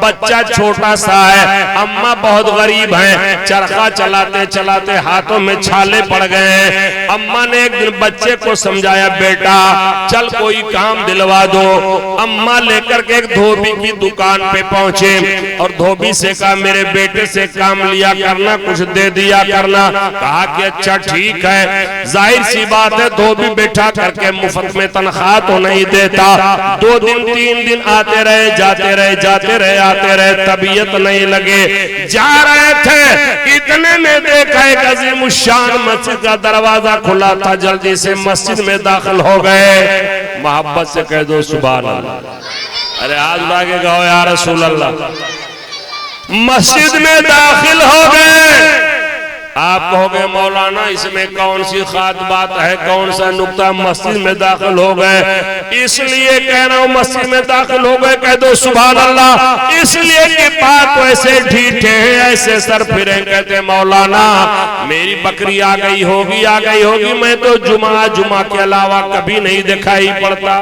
बच्चा छोटा सा है, अम्मा बहुत गरीब हैं, चरखा चलाते चलाते हाथों में छाले पड़ गए हैं। अम्मा ने एक दिन बच्चे को समझाया, बेटा चल कोई काम दिलवा दो। अम्मा लेकर के एक धोबी की दुकान पे पहुंचे और धोबी से कहा, मेरे बेटे से काम लिया करना, कुछ दे दिया करना। कहा कि अच्छा ठीक है। जाहिर सी बात है, धोबी बैठा करके मुफ्त में तनख्वाह तो नहीं देता। 2 दिन 3 दिन आते रहे, जाते रहे, जाते रहे, आते रहे, तबीयत नहीं लगे। जा रहे थे, इतने में देखा एक अजीम शान मस्जिद का दरवाजा खुला था, जल्दी से मस्जिद में दाखिल हो गए। मोहब्बत से कह दो सुभान अल्लाह। अरे आज लागे गाओ या रसूल अल्लाह। मस्जिद में दाखिल हो गए। आप कहोगे मौलाना इसमें कौन सी खास बात है, कौन सा नुक्ता, मस्जिद में दाखिल हो गए इसलिए कह रहा हूं, मस्जिद में दाखिल हो गए कह दो सुभान अल्लाह। इसलिए कि पाक वैसे ढीठे हैं, ऐसे सर फिरे, कहते मौलाना मेरी बकरी आ गई होगी, आ गई होगी, मैं तो जुमा के अलावा कभी नहीं दिखाई पड़ता।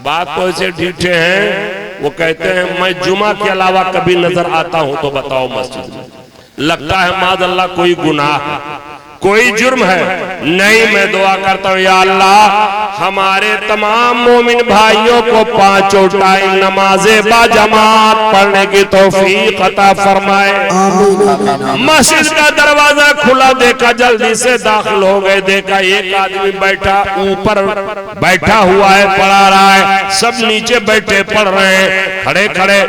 बात तो ऐसे ढीठे हैं, वो कहते हैं मैं जुमा के अलावा कभी नजर आता हूं तो बताओ मस्जिद में। लगता है माज़अल्लाह कोई गुनाह है, कोई जुर्म है। नहीं, मैं दुआ करता हूँ या अल्लाह हमारे तमाम मोमिन भाइयों को 5 टाइम नमाज़े बाजमात पढ़ने की तौफीक अता फरमाए। मस्जिद का दरवाजा खुला, देखा जल्दी से दाखिल हो गए। देखा एक आदमी बैठा, ऊपर बैठा हुआ है, पढ़ा रहा है, सब नीचे बैठे पढ़ रहे हैं। खड़े खड़े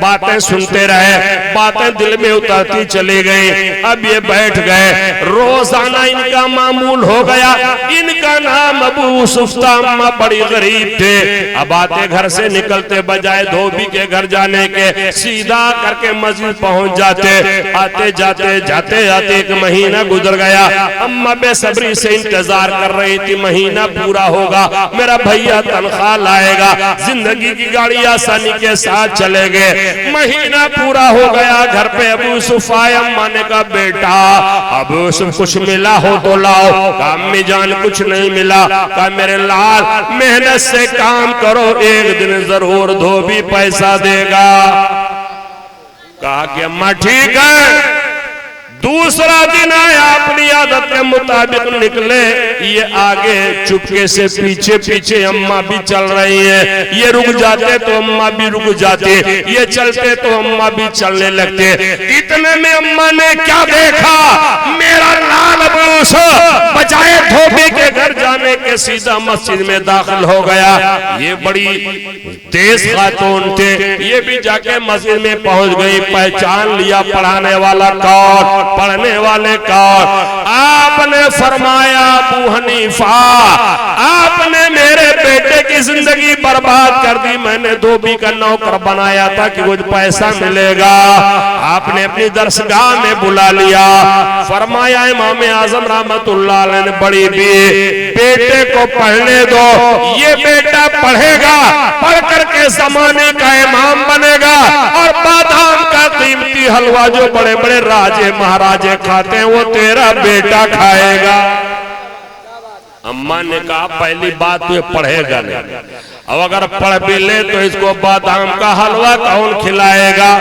बातें सुनते रहे, बातें दिल में उतरती चली गई। अब ये बैठ गए। रोजाना इनका मामूल हो गया, इनका नाम अबू सुफ्ता, अम्मा बड़ी गरीब थे। अब आते घर से निकलते बजाय धोबी के घर जाने के सीधा करके मस्जिद पहुंच जाते। आते जाते जाते जाते 1 महीना गुजर गया। अम्मा बेसब्री से इंतजार कर रही थी, महीना पूरा होगा, मेरा भैया तनख्वाह लाएगा, जिंदगी की गाड़ी आसानी के साथ चले गए। महीना पूरा हो गया, घर पे अबू सुफ आए। अम्मा ने कहा बेटा अबू सुफ कुछ मिला हो तो लाओ। अम्मी जान कुछ नहीं मिला। कहा मेरे लाल मेहनत से काम करो, एक दिन जरूर धोबी पैसा देगा। कहा कि अम्मा ठीक है। दूसरा दिन आया, अपनी आदत के मुताबिक निकले। ये आगे चुपके से पीछे पीछे, अम्मा भी चल रही है। ये रुक जाते तो अम्मा भी रुक जाते, ये चलते तो अम्मा भी चलने लगते। इतने में अम्मा ने क्या देखा, मेरा लाल अबूस बजाय धोबी के घर जाने के सीधा मस्जिद में दाखिल हो गया। ये बड़ी तेज खातून थे, ये भी जाके मस्जिद में पहुंच गई। पहचान लिया पढ़ाने वाला कौन, पढ़ने वाले कौन। आपने फरमाया अबू हनीफा आपने मेरे बेटे की जिंदगी बर्बाद कर दी। मैंने धोबी का नौकर बनाया था कि कुछ पैसा मिलेगा। आपने अपनी दरसगाह में बुला लिया। फरमाया इमाम आजम रहमतुल्लाह अलैह ने बड़ी भी बेटे को पढ़ने दो, ये बेटा पढ़ेगा, पढ़ करके जमाने का इमाम बनेगा और बादाम का कीमती हलवा जो बड़े बड़े राजे महाराजे खाते हैं वो तेरा बेटा खाएगा। अम्मा ने कहा पहली बात तो ये पढ़ेगा नहीं, अब अगर पढ़ भी ले तो इसको बादाम का हलवा कौन खिलाएगा।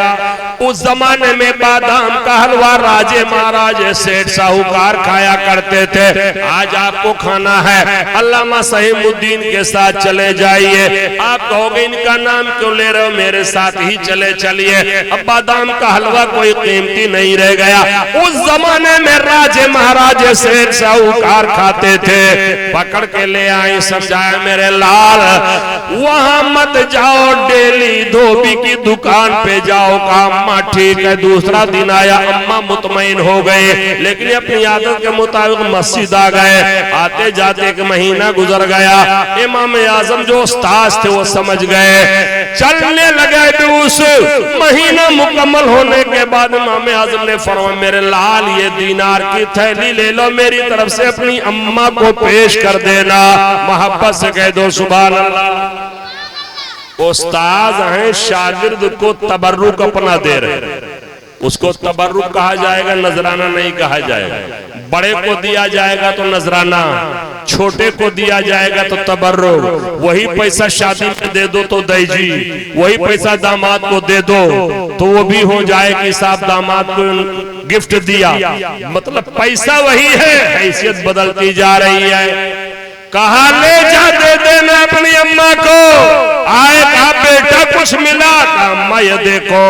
उस जमाने में बादाम का हलवा राजे महाराजे सेठ साहूकार खाया करते थे। आज आपको खाना है, अल्लामा सहीमुद्दीन के साथ चले जाइए। आप कहोगे इनका नाम क्यों ले रहे हो, मेरे साथ ही चले चलिए। अब बादाम का हलवा कोई कीमती नहीं रह गया। उस जमाने में राजे महाराजे सेठ साहूकार खाते थे। पकड़ के ले आई, समझाया मेरे लाल वहां मत जाओ, डेली धोबी की दुकान पे जाओ। काम ठीक है। दूसरा दिन आया, अम्मा मुतमईन हो गए, लेकिन अपनी आदत के मुताबिक मस्जिद आ गए। आते जाते 1 महीना गुजर गया। इमाम आजम जो उस्ताद थे वो समझ गए, चलने लगे। उस महीना मुकम्मल होने के बाद इमाम आजम ने फरमाया मेरे लाल ये दीनार की थैली ले लो, मेरी तरफ से अपनी अम्मा को पेश कर देना। मोहब्बत से कह दो सुभान अल्लाह। उस्ताद हैं, शागिर्द को तबर्रुक अपना दे रहे। उसको तबर्रुक कहा जाएगा, नजराना नहीं कहा जाएगा। बड़े को दिया जाएगा तो नजराना, छोटे को दिया जाएगा तो तबर्रुक। वही पैसा शादी में दे दो तो दईजी, वही पैसा दामाद को दे दो तो वो भी हो जाए कि साहब दामाद को गिफ्ट दिया। मतलब पैसा वही है, हैसियत बदलती जा रही है। कहा ले जा दे देना अपनी अम्मा को। आए कहा बेटा कुछ मिला? कहा अम्मा ये देखो।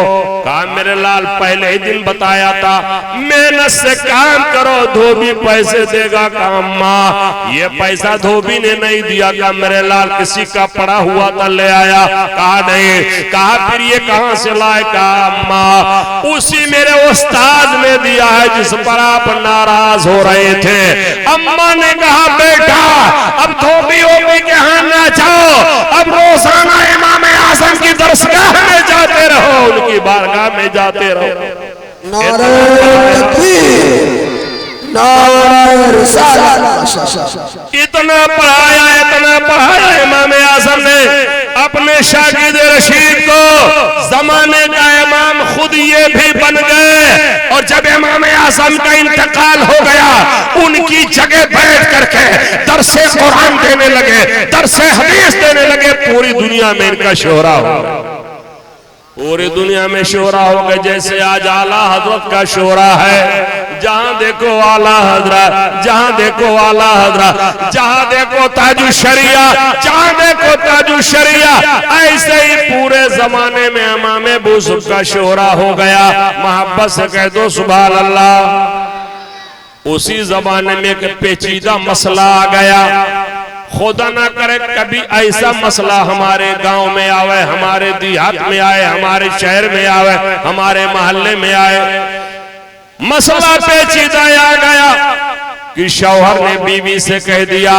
कहा मेरे लाल पहले ही दिन बताया था मेहनत से काम करो धोबी पैसे देगा। कहा अम्मा ये पैसा धोबी ने नहीं दिया। कहा मेरे लाल किसी का पड़ा हुआ था ले आया। कहा नहीं। कहा फिर ये कहां से लाए? कहा अम्मा उसी मेरे उस्ताद ने दिया है जिस पर आप नाराज हो रहे थे। अम्मा ने कहा बेटा अब धोबी ओबी के हाथ ना जाओ, अब रोजाना इमाम आजम की दरसगाह में जाते रहो, उनकी बारगाह में जाते रहो। नारे तकबीर, नारे रिसालत। इतना पढ़ाया इमाम आजम ने अपने शागिर्द रशीद को। जमाने का इमाम खुद ये भी बन गए। और जब इमाम आजम का इंतकाल हो गया उनकी जगह बैठ करके दरसे कुरान देने लगे, दरसे हदीस देने लगे। पूरी दुनिया में इनका शोहरा हो गया, पूरी दुनिया में शोहरा हो गया। जैसे आज आला हजरत का शोहरा है, जहां देखो आला हजरत, जहां देखो आला हजरत, जहां देखो ताजु शरिया, जहां देखो ताजु शरिया। ऐसे ही पूरे जमाने में इमाम अबू यूसुफ का शोहरा हो गया। मोहब्बत से कह दो सुभान अल्लाह। उसी जमाने में एक पेचीदा मसला आ गया। खुदा ना करे कभी ऐसा मसला हमारे गांव में आवे, हमारे देहात में आए, हमारे शहर में आवे, हमारे मोहल्ले में आए। मसला पेचीदा आ गया कि शौहर ने बीवी से कह दिया,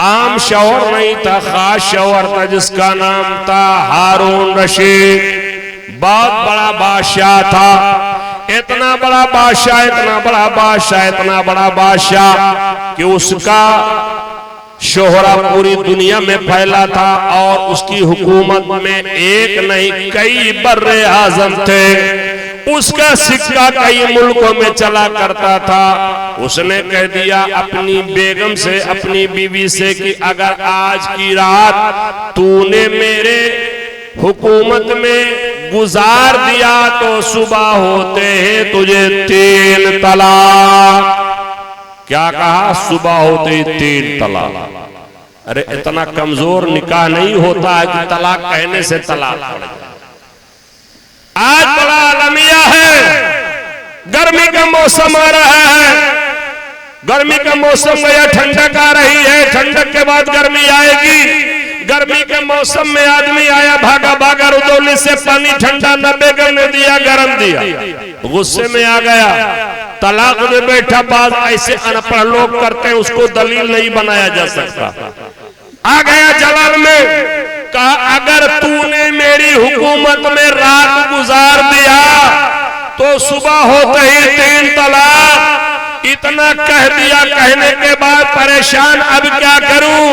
आम शौहर नहीं था, खास शौहर था जिसका नाम था हारून रशीद। बहुत बड़ा बादशाह था, इतना बड़ा बादशाह, इतना बड़ा बादशाह, इतना बड़ा बादशाह कि उसका शोहरा पूरी दुनिया में फैला था। और उसकी हुकूमत में एक नहीं कई बर्रे आजम थे। उसका सिक्का कई मुल्कों में चला करता था। उसने कह दिया अपनी बेगम से, अपनी बीवी से कि अगर आज की रात तूने मेरे हुकूमत में गुजार दिया तो सुबह होते हैं तुझे 3 तलाक। क्या कहा? सुबह होते ही 3 तलाक। अरे इतना कमजोर निकाह नहीं होता है कि तलाक कहने से तलाक पड़ जाए। आज बड़ा अलमिया है। गर्मी का मौसम आ रहा है, गर्मी का मौसम गया, ठंडक आ रही है, ठंडक के बाद गर्मी आएगी। गर्मी के मौसम में आदमी आया भागा भागा रुदौली से पानी ठंडा न बेगम ने दिया, गरम दिया, गुस्से में आ गया, तलाक में बैठा। बात ऐसे अनपढ़ लोग करते हैं, उसको दलील नहीं बनाया जा सकता। आ गया जलाल में, कहा अगर तूने मेरी हुकूमत में रात गुजार दिया तो सुबह होते ही 3 तलाक। इतना कह दिया, कहने के बाद परेशान, अब क्या करूं?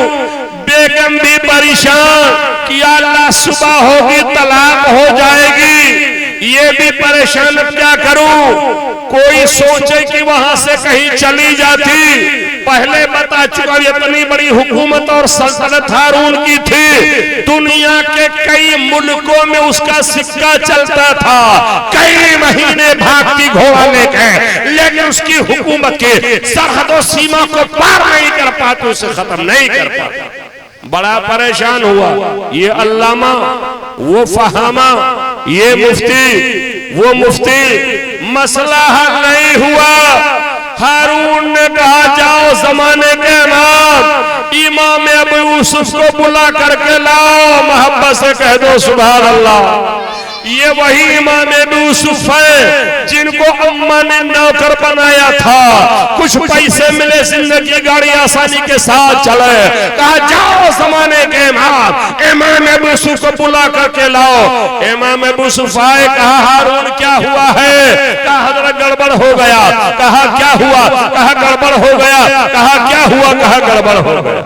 बेगम भी परेशान कि अल्लाह सुबह होगी तलाक हो जाएगी। ये भी परेशान, क्या करूं? कोई सोचे कि वहां से कहीं चली जाती। पहले बता चुका इतनी बड़ी हुकूमत और सल्तनत हारून की थी। दुनिया के कई मुल्कों में उसका सिक्का चलता था। कई महीने भागती घोड़ा लेके, लेकिन उसकी हुकूमत के सरहदों सीमा को पार नहीं कर पाती, उसे खत्म नहीं कर पाता। बड़ा परेशान हुआ। ये अल्लामा, वो फहामा, ये मुफ्ती, वो मुफ्ती, मसला हल नहीं हुआ। हारून ने कहा जाओ जमाने के इमाम अबू यूसुफ को बुला करके लाओ। मोहब्बत से कह दो सुभान अल्लाह। ये वही इमाम अबू यूसुफ है जिनको अम्मा ने नौकर बनाया था। कुछ पैसे मिले, जिंदगी गाड़ी आसानी के साथ चले। कहा जाओ जमाने के इमाम अबू यूसुफ को बुला करके लाओ। इमाम अबू यूसुफ आए, कहा हारून क्या हुआ है? कहा हजरत गड़बड़ हो गया। कहा क्या हुआ? कहा गड़बड़ हो गया। कहा क्या हुआ? कहा गड़बड़ हो गया।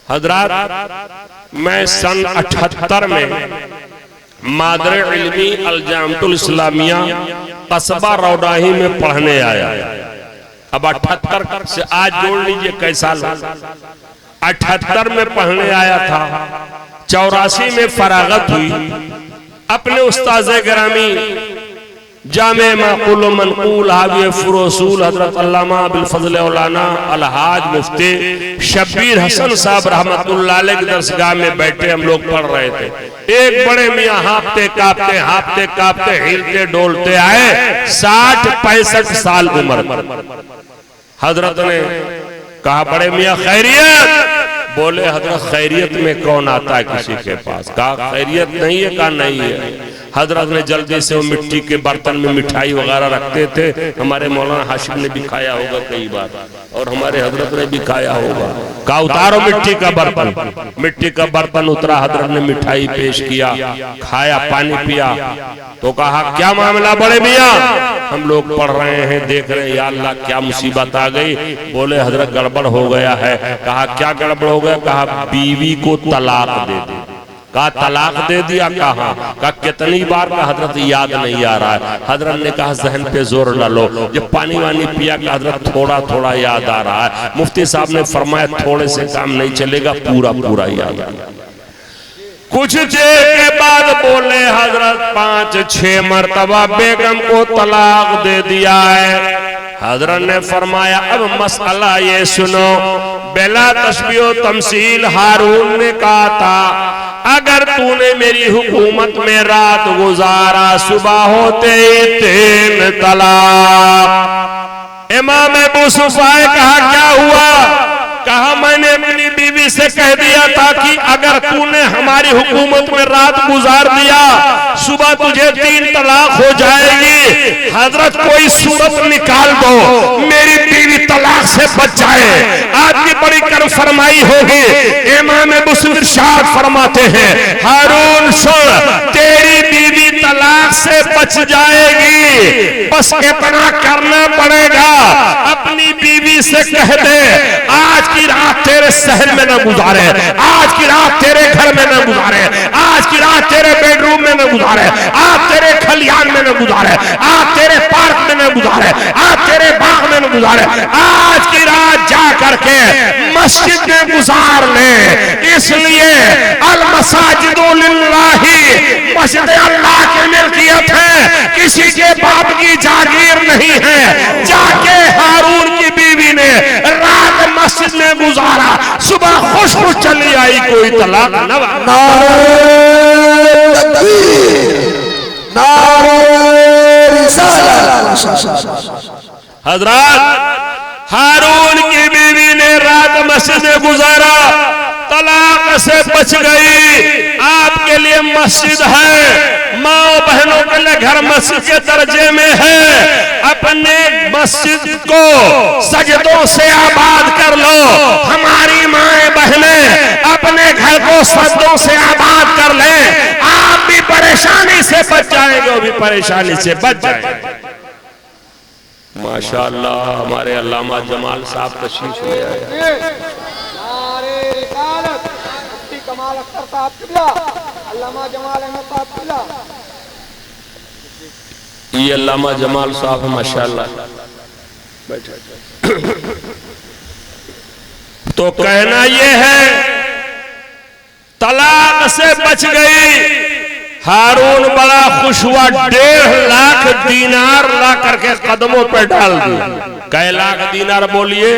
हजरत मैं सन 78 में मादर इल्मी अल-जामिअतुल इस्लामिया कस्बा रौडाही में पढ़ने आया। अब 78 से आज जोड़ लीजिए कैसा लोग। 78 में पढ़ने आया था, 84 में फरागत हुई। अपने उस्ताज़े गिरामी जामे माक़ूल मनक़ूल हावी फ़ुरूसूल हज़रत अल्लामा अबुल फ़ज़ल औलाना अलहाज मुफ्ती शब्बीर हसन साहब रहमतुल्लाह अलैह की दरसगाह में बैठे हम लोग पढ़ रहे थे। एक बड़े मियाँ हाँफते काँपते हिलते डोलते आए। 60-65 साल उम्र। हजरत ने कहा बड़े मियाँ खैरियत? बोले हजरत खैरियत में कौन आता है किसी के पास? कहा खैरियत नहीं है? कहा नहीं है। हजरत ने जल्दी से वो मिट्टी के बर्तन में मिठाई वगैरह रखते थे। हमारे मौलाना हाशिम ने भी खाया होगा कई बार, और हमारे हजरत ने भी खाया होगा। कहा उतारो मिट्टी का बर्तन। मिट्टी का बर्तन उतरा, हजरत ने मिठाई पेश किया, खाया, पानी पिया। तो कहा क्या मामला बड़े मियाँ? हम लोग पढ़ रहे हैं, देख रहे हैं, या अल्लाह क्या मुसीबत आ गई। बोले हजरत गड़बड़ हो गया है। कहा क्या गड़बड़ हो गया? कहा बीवी को तलाक दे दी। कहा तलाक दे दिया? कहा कितनी बार? का हजरत याद नहीं आ रहा है। हजरत ने कहा जहन पे जोर डालो। जब पानी वानी पिया का हजरत थोड़ा थोड़ा याद आ रहा है। मुफ्ती साहब ने फरमाया थोड़े से काम नहीं चलेगा, पूरा पूरा याद आ रहा है। कुछ देर के बाद बोले हजरत 5-6 मरतबा बेगम को तलाक दे दिया है। हजरत ने फरमाया अब मसला ये सुनो। बेला तशबीह तमसील हारून ने कहा था अगर तूने मेरी हुकूमत में रात गुजारा, सुबह होते ही 3 तलाक। इमाम अबू सुफ़ाए कहा क्या हुआ? कहा मैंने अपनी बीवी से कह दिया था कि अगर तूने हमारी हुकूमत में रात गुजार दिया, सुबह तुझे 3 तलाक हो जाएगी। हजरत कोई सूरत निकाल दो मेरी बीवी तलाक से बच जाए। आपकी बड़ी कर्म फरमाई होगी। इमाम मुस्लिम इरशाद फरमाते हैं हारून सुन, तेरी बीवी तलाक से बच जाएगी, बस इतना करना पड़ेगा, अपनी बीवी से कह दे आज की रात तेरे शहर में न गुजारे, आज की रात तेरे घर में न गुजारे, आज की रात तेरे बेडरूम में न गुजारे, आज तेरे खलियान में न गुजारे, आज तेरे पार्क में न गुजारे, आज तेरे बाग में न गुजारे, आज की रात जा करके मस्जिद में गुजार ले। इसलिए अल मसाजिदु लिल्लाही, मस्जिद अल्लाह की मिल्कियत है, किसी के बाप की जागीर नहीं है। जाके हारून की बीवी ने रात मस्जिद में गुजारा, सुबह खुश खुश चली आई, कोई तलाक न। हजरत हारून की बीवी ने रात मस्जिद में गुजारा, तलाक से बच गई। आपके लिए मस्जिद है, माँ बहनों के लिए घर मस्जिद के दर्जे में है। अपने मस्जिद को सजदों से आबाद कर लो। हमारी माए बहनें अपने घर को सजदों से आबाद कर ले। आप भी परेशानी से बच जाएंगे, वो भी परेशानी से बच जाएंगे। माशाअल्लाह हमारे अल्लामा जमाल साहब तशरीफ ले आए। कमाल अख्तर साहब किबला, अल्लामा जमाल अहमद साहब किबला। ये अल्लामा जमाल साहब माशाअल्लाह बैठे। तो कहना ये है तलाक से बच गई। हारून बड़ा खुश हुआ, 1.5 लाख दीनार ला करके कदमों पे डाल दिया। कै लाख दीनार बोलिए?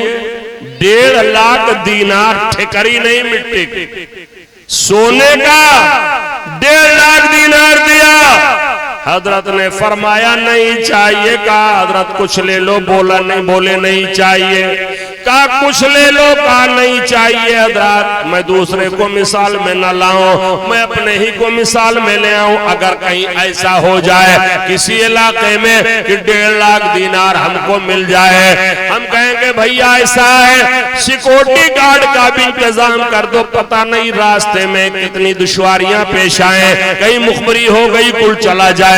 1.5 लाख दीनार, ठिकरी नहीं मिट्टी की, सोने का 1.5 लाख दीनार दिया। हजरत ने फरमाया नहीं चाहिए। कहा हजरत कुछ ले लो। बोला नहीं, बोले नहीं चाहिए। कहा कुछ ले लो। कहा नहीं चाहिए हजरत, मैं दूसरे को मिसाल में न लाऊं, मैं अपने ही को मिसाल में ले आऊं। अगर कहीं ऐसा हो जाए किसी इलाके में कि 1.5 लाख दीनार हमको मिल जाए, हम कहेंगे भैया ऐसा है, सिक्योरिटी गार्ड का भी इंतजाम कर दो, पता नहीं रास्ते में कितनी दुश्वारियां पेश आए, कहीं मुखबरी हो गई, कुल चला जाएगा।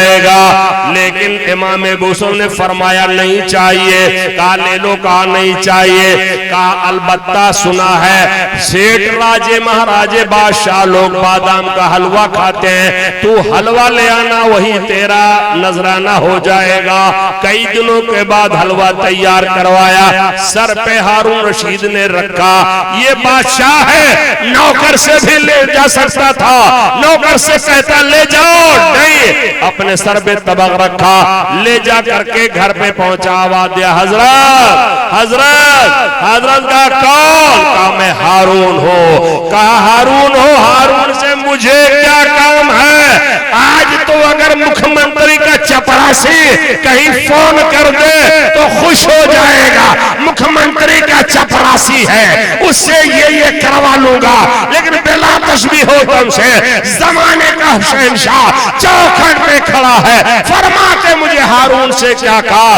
लेकिन इमाम अबू ने फरमाया नहीं चाहिए। कहा ले लो। कहा नहीं चाहिए। कहा अलबत्ता सुना है सेठ राजे महाराजे बादशाह लोग बादाम का हलवा खाते हैं, तू हलवा ले आना वही तेरा नजराना हो जाएगा। कई दिनों के बाद हलवा तैयार करवाया, सर पे हारून रशीद ने रखा। ये बादशाह है, नौकर से भी ले जा सकता था, नौकर से कहता ले जाओ, नहीं अपने सर पे तबक रखा, ले जा करके घर पे पहुंचा। आवाज दिया हजरत हजरत हजरत का कौन? कहा मैं हारून हो। कहा हारून हो, हारून से मुझे क्या काम है? आज तो अगर मुख्यमंत्री का चपरासी कहीं फोन कर दे तो खुश हो जाएगा, मुख्यमंत्री का चपरासी है, उससे ये करवा लूंगा, लेकिन बिला तस्बीह हो तुमसे जमाने का शहंशाह चौखट पे खड़ा है, फरमा के मुझे हारून से क्या कहा?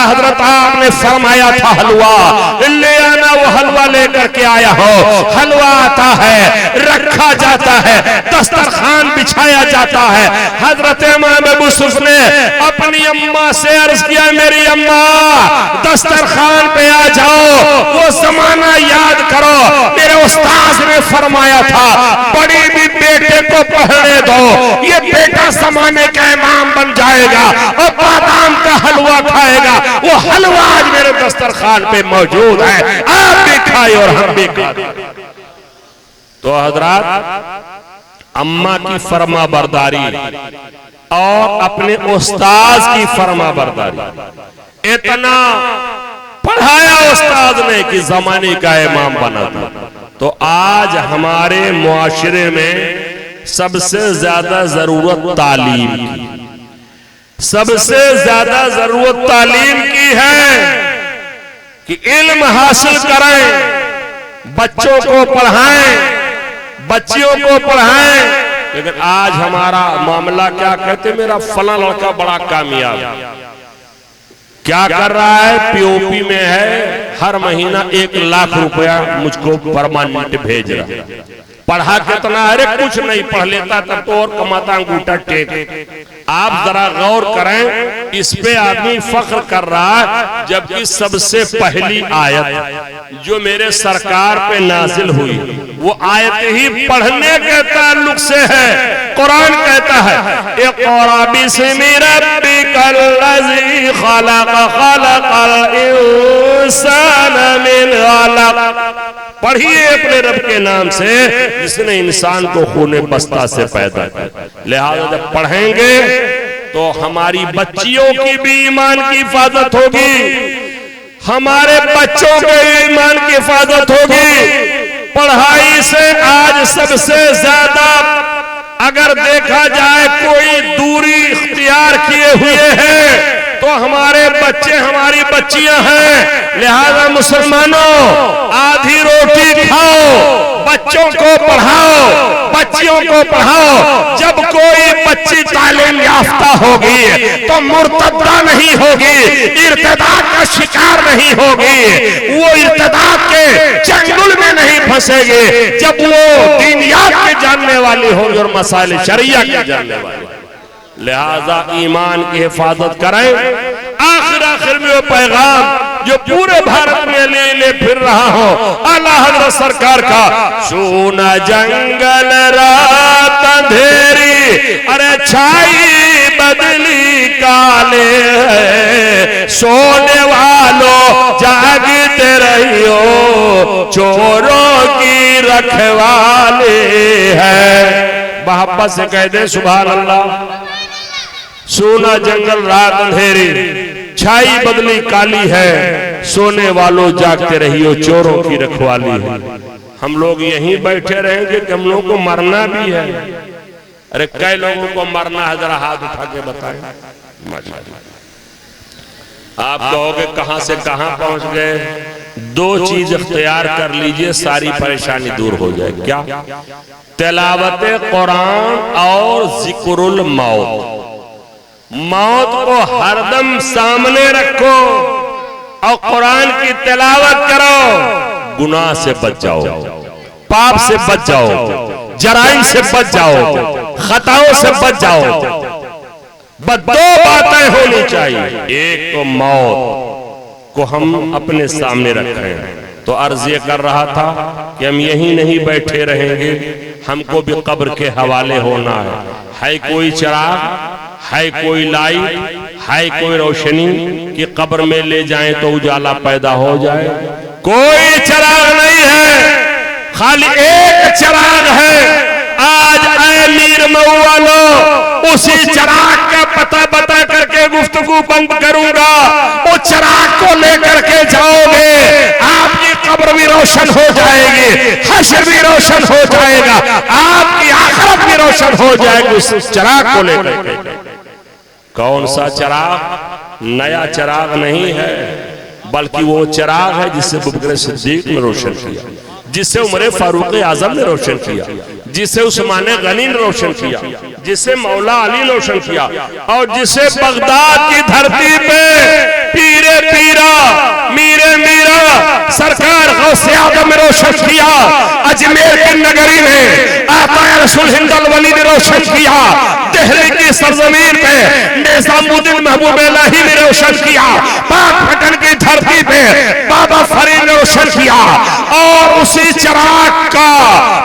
हजरत आपने फरमाया था हलवा ले आना, वो हलवा लेकर के आया हो। हलवा आता है, रखा जाता है, दस्तरखान बिछाया जाता है। हजरत इमाम अबू यूसुफ ने अपनी अम्मा से अर्ज किया मेरी अम्मा दस्तरखान पे आ जाओ, वो जमाना याद करो, मेरे उस्ताद ने फरमाया था बड़ी भी बेटे को पढ़ने दो, ये बेटा जमाने का इमाम बन जाएगा और बादाम का हलवा खाएगा। वो हलवा आज मेरे दस्तरखान पे मौजूद है, आप भी खाए और हम भी खाए। तो हजरात अम्मा की फरमा बरदारी और अपने उस्ताद की फरमा बरदारी, इतना पढ़ाया उस्ताद ने कि जमाने का इमाम बना था। तो आज हमारे मुआशरे में सबसे ज्यादा जरूरत तालीम की, सबसे ज्यादा जरूरत तालीम की है कि इल्म हासिल करें, बच्चों को पढ़ाएं, बच्चियों को पढ़ाएं। लेकिन आज हमारा मामला क्या कहते, मेरा फला लड़का बड़ा कामयाब, क्या कर रहा है, पीओपी में है, हर महीना 1 लाख रुपया मुझको परमानेंट भेज रहा है। पढ़ा कितना? अरे कुछ नहीं, पढ़ लेता तब तो और कमाता अंगूठा टेक। आप जरा गौर करें, इस पे आदमी फख्र कर रहा है, जबकि सबसे पहली आयत जो मेरे सरकार पे नाजिल हुई वो आयत ही पढ़ने के ताल्लुक से है। कुरान कहता है इक़रा बिस्मि रब्बिकल लज़ी खलक़ खलक़ल इंसाना मिन अलक़, पढ़िए अपने रब के नाम से जिसने इंसान को खूने बस्ता से पैदा किया। लिहाजा जब पढ़ेंगे तो हमारी बच्चियों की भी ईमान की हिफाजत होगी, हमारे बच्चों के ईमान की हिफाजत होगी। पढ़ाई से आज सबसे ज्यादा अगर देखा जाए कोई दूरी इख्तियार किए हुए हैं तो हमारे बच्चे, हमारी बच्चियां हैं। लिहाजा मुसलमानों आधी रोटी खाओ, बच्चों को पढ़ाओ, बच्चियों को पढ़ाओ। जब कोई बच्ची तालीम याफ्ता होगी तो मुर्तदा नहीं होगी, इर्तिदाद का शिकार नहीं होगी, वो इर्तिदाद के चंगुल में नहीं फंसेगी। जब वो दीनियात के जानने वाली होगी और मसाइल शरिया के जानने वाली। लिहाजा ईमान की हिफाजत करें। आखिर में वो पैगाम जो पूरे भारत में ले फिर रहा हो आला हज़रत सरकार का, सोना जंगल रात अंधेरी, अरे छाई बदली काले है, सोने वालों जागते रहियो, चोरों की रखवाले है। मोहब्बत से कह दे सुभान अल्लाह। सोना जंगल रात अंधेरी, छाई बदली काली है, सोने वालों जागते रहियो, चोरों की रखवाली है। हम लोग यहीं बैठे रहेंगे कि हम लोगों को मरना भी है? अरे कई लोगों को मरना है, जरा हाथ उठा के बताएं। आप कहोगे कहां से कहां पहुंच गए? 2 चीज इख्तियार कर लीजिए, सारी परेशानी दूर हो जाए। क्या? तिलावत कुरान और जिक्रुल मौत। मौत को हरदम सामने रखो और कुरान की तिलावत करो, गुनाह से बच जाओ, पाप से बच जाओ, जराइम से बच जाओ, खताओं से बच जाओ। बस 2 बातें होनी चाहिए। एक तो मौत को हम अपने सामने रखें, तो अर्ज ये कर रहा था कि हम यहीं नहीं बैठे रहेंगे, हमको भी कब्र के हवाले होना है कोई चिराग, है कोई लाइट, है कोई रोशनी कि कब्र में ले जाएं तो उजाला पैदा हो जाए? कोई चिराग नहीं है, खाली एक चिराग है। आज अमीर मऊ वालों उसी चिराग का पता बता करके गुफ्तगू बंद करूंगा। वो चिराग को लेकर के जाओगे, आपकी कब्र भी रोशन हो जाएगी, हश्र भी रोशन हो जाएगा, आपकी आखिरत भी रोशन हो जाएगी उस चिराग को लेकर के। कौन सा चिराग? नया चिराग नहीं है, बल्कि वो चिराग है जिससे अबू बकर सिद्दीक ने रोशन किया, जिससे उमर फारूक आजम ने रोशन किया, जिसे उस्मान गनी ने रोशन किया, जिसे मौला अली ने रोशन किया, और जिसे बगदाद की धरती पे पीरे पीरा मीरे मीरा सरकार गौसे आजम ने रोशन किया, अजमेर की नगरी में आका रसूल हिंदल वली ने रोशन किया, दिल्ली की सरजमीन पे निजामुद्दीन महबूब इलाही ने रोशन किया, पाकपटन की धरती पे बाबा फरीद ने रोशन किया। और उसी चिराग का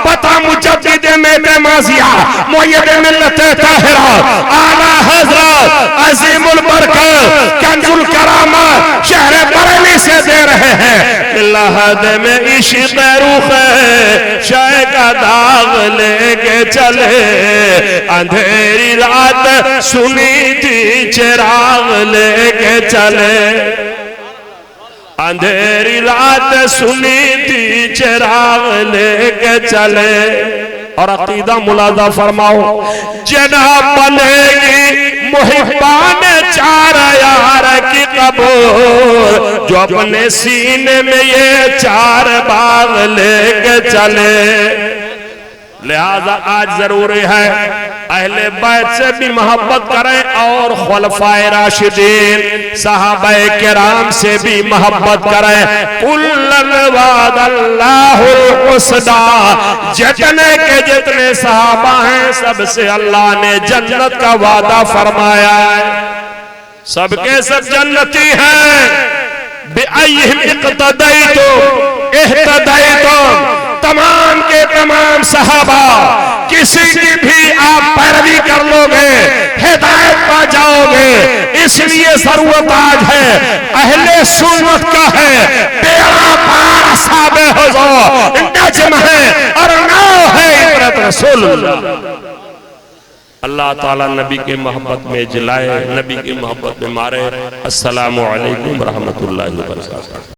पता मुजद्दिद में माजिया मुय्यद मिल्लत ताहिरा आला हजरत अजीमुल बरकत कंजुल करामा शहर बरेली से दे रहे हैं। लहद में इश्क़ रूह शाय का दाग लेके चले, अंधेरी रात सुनी थी चिराग लेके चले, अंधेरी रात सुनी थी चिराग लेके चले। और अकीदा मुलाजा फरमाओ, जनाब बनेगी मुहिब्बान चार यार की कबूर, जो अपने सीने में ये चार बाग लेके चले। लिहाजा आज जरूरी है अहले बैत से भी मोहब्बत करें और खुलफाए राशिदीन सहाबाए किराम से भी मोहब्बत करें। कुल्लन वादल्लाहुल हुस्ना, जितने के जितने सहाबा हैं सबसे अल्लाह ने जन्नत का वादा फरमाया है, सबके सब जन्नती हैं। बिअय्यिहिम इक़्तदैतुम इह्तदैतुम, तमाम के तमाम सहाबा किसी की भी आप पैरवी कर लोगे हिदायत पा जाओगे। इसलिए जरूरत आज है अहले सुन्नत का है, बेड़ा पार साबे हो जाओ, नज्म है और नाव है इबरत रसूलुल्लाह। अल्लाह ताला नबी के मोहब्बत में जिलाए, नबी की मोहब्बत में मारे। अस्सलामु अलैकुम रहमतुल्लाहि व बरकातहू।